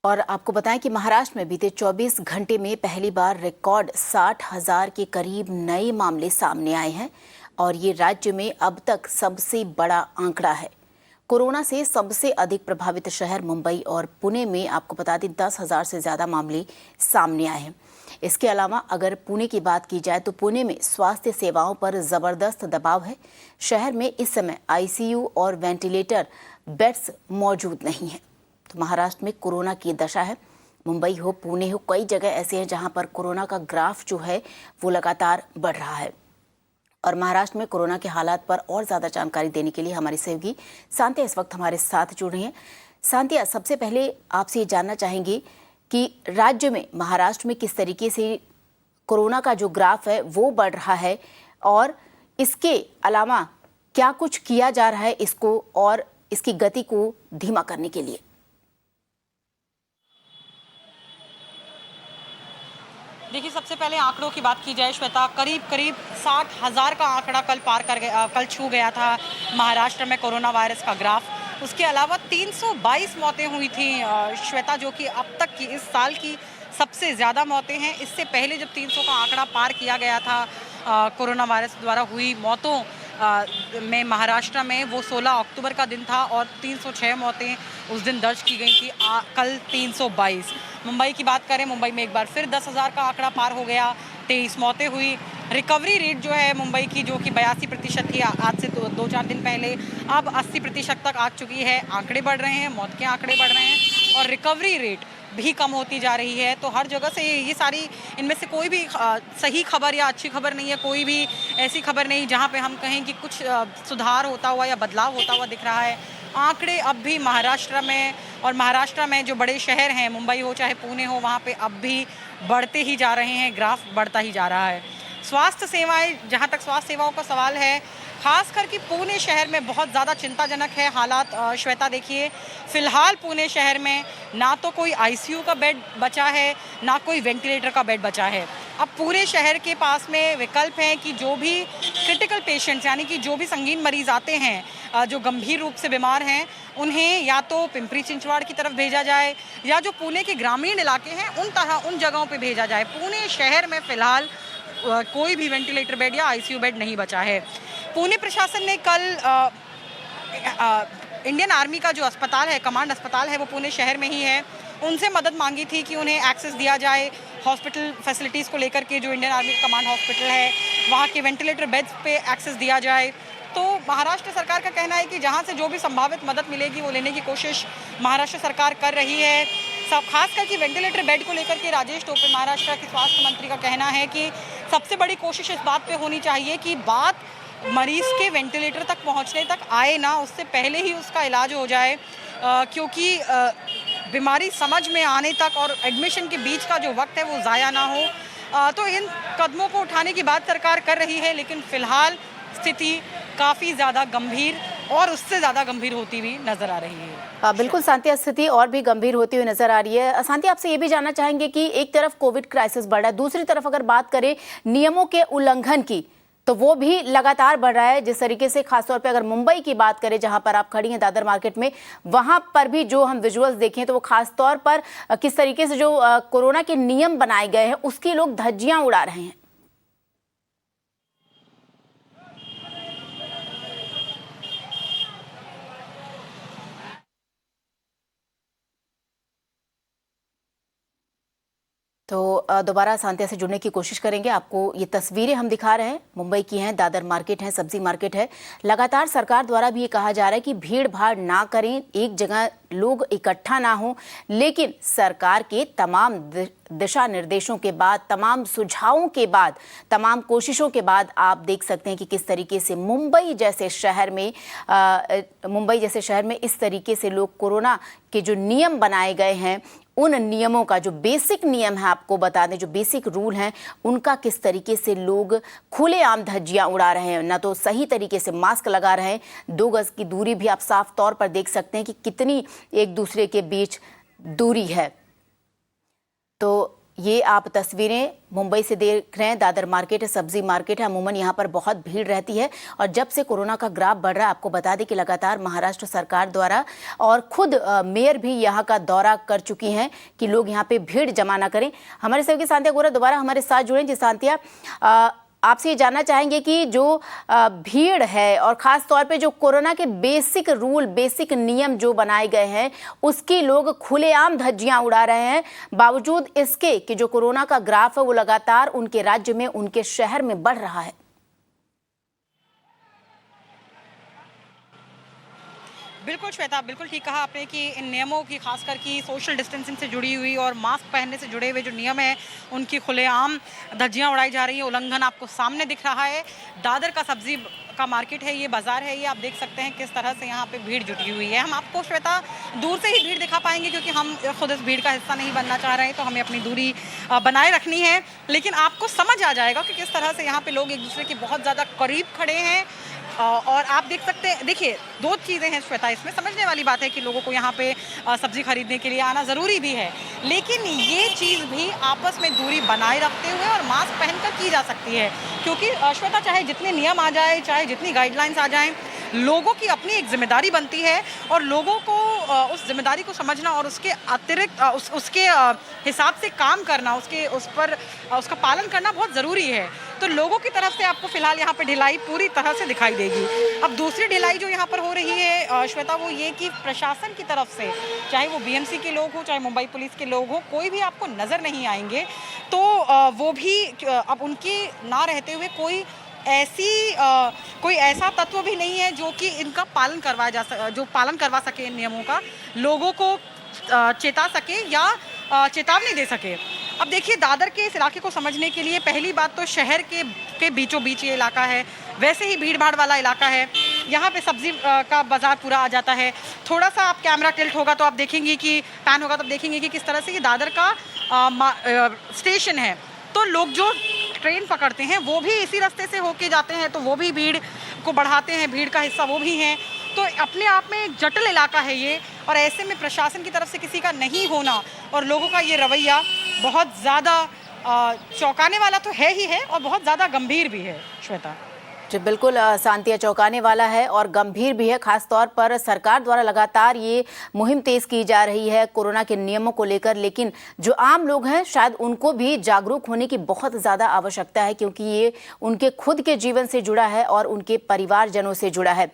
और आपको बताएं कि महाराष्ट्र में बीते 24 घंटे में पहली बार रिकॉर्ड 60,000 के करीब नए मामले सामने आए हैं और ये राज्य में अब तक सबसे बड़ा आंकड़ा है। कोरोना से सबसे अधिक प्रभावित शहर मुंबई और पुणे में आपको बता दें 10,000 से ज़्यादा मामले सामने आए हैं। इसके अलावा अगर पुणे की बात की जाए तो पुणे में स्वास्थ्य सेवाओं पर ज़बरदस्त दबाव है। शहर में इस समय आईसीयू और वेंटिलेटर बेड्स मौजूद नहीं हैं। तो महाराष्ट्र में कोरोना की दशा है। मुंबई हो, पुणे हो, कई जगह ऐसे हैं जहां पर कोरोना का ग्राफ जो है वो लगातार बढ़ रहा है। और महाराष्ट्र में कोरोना के हालात पर और ज़्यादा जानकारी देने के लिए हमारी सहयोगी सांतिया इस वक्त हमारे साथ जुड़ रही हैं। सांतिया, सबसे पहले आपसे ये जानना चाहेंगे कि राज्य में महाराष्ट्र में किस तरीके से कोरोना का जो ग्राफ है वो बढ़ रहा है और इसके अलावा क्या कुछ किया जा रहा है इसको और इसकी गति को धीमा करने के लिए। देखिए, सबसे पहले आंकड़ों की बात की जाए श्वेता, करीब 60,000 का आंकड़ा कल छू गया था महाराष्ट्र में कोरोना वायरस का ग्राफ। उसके अलावा 322 मौतें हुई थी श्वेता, जो कि अब तक की इस साल की सबसे ज़्यादा मौतें हैं। इससे पहले जब 300 का आंकड़ा पार किया गया था कोरोना वायरस द्वारा हुई मौतों में महाराष्ट्र में, वो 16 अक्टूबर का दिन था और 306 मौतें उस दिन दर्ज की गई थी। कल 322। मुंबई की बात करें, मुंबई में एक बार फिर 10,000 का आंकड़ा पार हो गया, 23 मौतें हुई। रिकवरी रेट जो है मुंबई की, जो कि 82% थी आज से 2-4 दिन पहले, अब 80% तक आ चुकी है। आंकड़े बढ़ रहे हैं, मौत के आंकड़े बढ़ रहे हैं और रिकवरी रेट भी कम होती जा रही है। तो हर जगह से ये सारी, इनमें से कोई भी सही खबर या अच्छी खबर नहीं है, कोई भी ऐसी खबर नहीं जहां पे हम कहें कि कुछ सुधार होता हुआ या बदलाव होता हुआ दिख रहा है। आंकड़े अब भी महाराष्ट्र में जो बड़े शहर हैं, मुंबई हो चाहे पुणे हो, वहाँ पे अब भी बढ़ते ही जा रहे हैं, ग्राफ बढ़ता ही जा रहा है। स्वास्थ्य सेवाएं, जहाँ तक स्वास्थ्य सेवाओं का सवाल है, खास करके पुणे शहर में बहुत ज़्यादा चिंताजनक है हालात। श्वेता, देखिए, फिलहाल पुणे शहर में ना तो कोई आईसीयू का बेड बचा है, ना कोई वेंटिलेटर का बेड बचा है। अब पूरे शहर के पास में विकल्प हैं कि जो भी क्रिटिकल पेशेंट्स, यानी कि जो भी संगीन मरीज आते हैं, जो गंभीर रूप से बीमार हैं, उन्हें या तो पिंपरी चिंचवाड़ की तरफ भेजा जाए या जो पुणे के ग्रामीण इलाके हैं उन जगहों पे भेजा जाए। पुणे शहर में फिलहाल कोई भी वेंटिलेटर बेड या आईसीयू बेड नहीं बचा है। पुणे प्रशासन ने कल इंडियन आर्मी का जो अस्पताल है, कमांड अस्पताल है, वो पुणे शहर में ही है, उनसे मदद मांगी थी कि उन्हें एक्सेस दिया जाए हॉस्पिटल फैसिलिटीज़ को लेकर के। जो इंडियन आर्मी का कमांड हॉस्पिटल है, वहाँ के वेंटिलेटर बेड्स पे एक्सेस दिया जाए। तो महाराष्ट्र सरकार का कहना है कि जहाँ से जो भी संभावित मदद मिलेगी वो लेने की कोशिश महाराष्ट्र सरकार कर रही है। सब खास करके वेंटिलेटर बेड को लेकर के राजेश टोपे, महाराष्ट्र के स्वास्थ्य मंत्री, का कहना है कि सबसे बड़ी कोशिश इस बात पे होनी चाहिए कि बात मरीज के वेंटिलेटर तक पहुंचने तक आए ना, उससे पहले ही उसका इलाज हो जाए, क्योंकि बीमारी समझ में आने तक और एडमिशन के बीच का जो वक्त है वो ज़ाया ना हो। तो इन कदमों को उठाने की बात सरकार कर रही है, लेकिन फिलहाल स्थिति काफ़ी ज़्यादा गंभीर और उससे ज़्यादा गंभीर होती हुई नजर आ रही है। बिल्कुल सांतिया, स्थिति और भी गंभीर होती हुई नजर आ रही है। सांतिया, आपसे ये भी जानना चाहेंगे कि एक तरफ कोविड क्राइसिस बढ़ रहा है, दूसरी तरफ अगर बात करें नियमों के उल्लंघन की, तो वो भी लगातार बढ़ रहा है। जिस तरीके से खासतौर पे अगर मुंबई की बात करें, जहां पर आप खड़ी हैं दादर मार्केट में, वहां पर भी जो हम विजुअल्स देखें तो वो खासतौर पर किस तरीके से जो कोरोना के नियम बनाए गए हैं उसकी लोग धज्जियां उड़ा रहे हैं। तो दोबारा सांतिया से जुड़ने की कोशिश करेंगे। आपको ये तस्वीरें हम दिखा रहे हैं, मुंबई की हैं, दादर मार्केट है, सब्जी मार्केट है। लगातार सरकार द्वारा भी ये कहा जा रहा है कि भीड़ भाड़ ना करें, एक जगह लोग इकट्ठा ना हो, लेकिन सरकार के तमाम दिशा निर्देशों के बाद, तमाम सुझावों के बाद, तमाम कोशिशों के बाद आप देख सकते हैं कि किस तरीके से मुंबई जैसे शहर में इस तरीके से लोग कोरोना के जो नियम बनाए गए हैं, उन नियमों का जो बेसिक नियम है, आपको बता दें जो बेसिक रूल हैं, उनका किस तरीके से लोग खुलेआम धज्जियां उड़ा रहे हैं, ना तो सही तरीके से मास्क लगा रहे हैं। 2 गज की दूरी भी आप साफ तौर पर देख सकते हैं कि कितनी एक दूसरे के बीच दूरी है। तो ये आप तस्वीरें मुंबई से देख रहे हैं। दादर मार्केट है, सब्जी मार्केट है। अमूमन यहाँ पर बहुत भीड़ रहती है और जब से कोरोना का ग्राफ बढ़ रहा है, आपको बता दें कि लगातार महाराष्ट्र सरकार द्वारा और खुद मेयर भी यहाँ का दौरा कर चुकी हैं कि लोग यहाँ पे भीड़ जमा ना करें। हमारे सहयोगी सांतिया गोरा दोबारा हमारे साथ जुड़े। जी सांतिया, आपसे ये जानना चाहेंगे कि जो भीड़ है और ख़ास तौर पे जो कोरोना के बेसिक रूल, बेसिक नियम जो बनाए गए हैं, उसकी लोग खुलेआम धज्जियां उड़ा रहे हैं, बावजूद इसके कि जो कोरोना का ग्राफ है वो लगातार उनके राज्य में, उनके शहर में बढ़ रहा है। बिल्कुल श्वेता, बिल्कुल ठीक कहा आपने कि इन नियमों की खासकर की सोशल डिस्टेंसिंग से जुड़ी हुई और मास्क पहनने से जुड़े हुए जो नियम हैं उनकी खुलेआम धज्जियां उड़ाई जा रही हैं। उल्लंघन आपको सामने दिख रहा है। दादर का सब्जी का मार्केट है, ये बाजार है, ये आप देख सकते हैं किस तरह से यहाँ पे भीड़ जुटी हुई है। हम आपको श्वेता दूर से ही भीड़ दिखा पाएंगे क्योंकि हम खुद इस भीड़ का हिस्सा नहीं बनना चाह रहे हैं, तो हमें अपनी दूरी बनाए रखनी है। लेकिन आपको समझ आ जाएगा कि किस तरह से यहाँ पे लोग एक दूसरे के बहुत ज़्यादा करीब खड़े हैं। और आप देख सकते हैं, देखिए दो चीज़ें हैं श्वेता, इसमें समझने वाली बात है कि लोगों को यहाँ पे सब्जी खरीदने के लिए आना ज़रूरी भी है, लेकिन ये चीज़ भी आपस में दूरी बनाए रखते हुए और मास्क पहनकर की जा सकती है। क्योंकि श्वेता, चाहे जितने नियम आ जाए, चाहे जितनी गाइडलाइंस आ जाएं, लोगों की अपनी एक जिम्मेदारी बनती है और लोगों को उस जिम्मेदारी को समझना और उसके अतिरिक्त उसके हिसाब से काम करना, उसका पालन करना बहुत ज़रूरी है। तो लोगों की तरफ से आपको फिलहाल यहाँ पे ढिलाई पूरी तरह से दिखाई देगी। अब दूसरी ढिलाई जो यहाँ पर हो रही है श्वेता, वो ये कि प्रशासन की तरफ से, चाहे वो बीएमसी के लोग हो, चाहे मुंबई पुलिस के लोग हो, कोई भी आपको नज़र नहीं आएंगे। तो वो भी अब उनकी ना रहते हुए कोई ऐसा तत्व भी नहीं है जो कि इनका पालन करवा सके, इन नियमों का, लोगों को चेता सके या चेतावनी दे सके। अब देखिए, दादर के इस इलाके को समझने के लिए पहली बात तो शहर के बीचों बीच ये इलाका है, वैसे ही भीड़ भाड़ वाला इलाका है। यहाँ पे सब्जी का बाजार पूरा आ जाता है। थोड़ा सा आप कैमरा टिल्ट होगा तो आप देखेंगे कि पैन होगा तो आप देखेंगे कि किस तरह से ये दादर का स्टेशन है। तो लोग जो ट्रेन पकड़ते हैं वो भी इसी रास्ते से होके जाते हैं, तो वो भी भीड़ को बढ़ाते हैं, भीड़ का हिस्सा वो भी हैं। तो अपने आप में एक जटिल इलाका है ये, और ऐसे में प्रशासन की तरफ से किसी का नहीं होना और लोगों का ये रवैया बहुत ज़्यादा चौंकाने वाला तो है ही है और बहुत ज़्यादा गंभीर भी है श्वेता। जी बिल्कुल, सांतिया, चौंकाने वाला है और गंभीर भी है। खास तौर पर सरकार द्वारा लगातार ये मुहिम तेज की जा रही है कोरोना के नियमों को लेकर, लेकिन जो आम लोग हैं शायद उनको भी जागरूक होने की बहुत ज़्यादा आवश्यकता है, क्योंकि ये उनके खुद के जीवन से जुड़ा है और उनके परिवारजनों से जुड़ा है।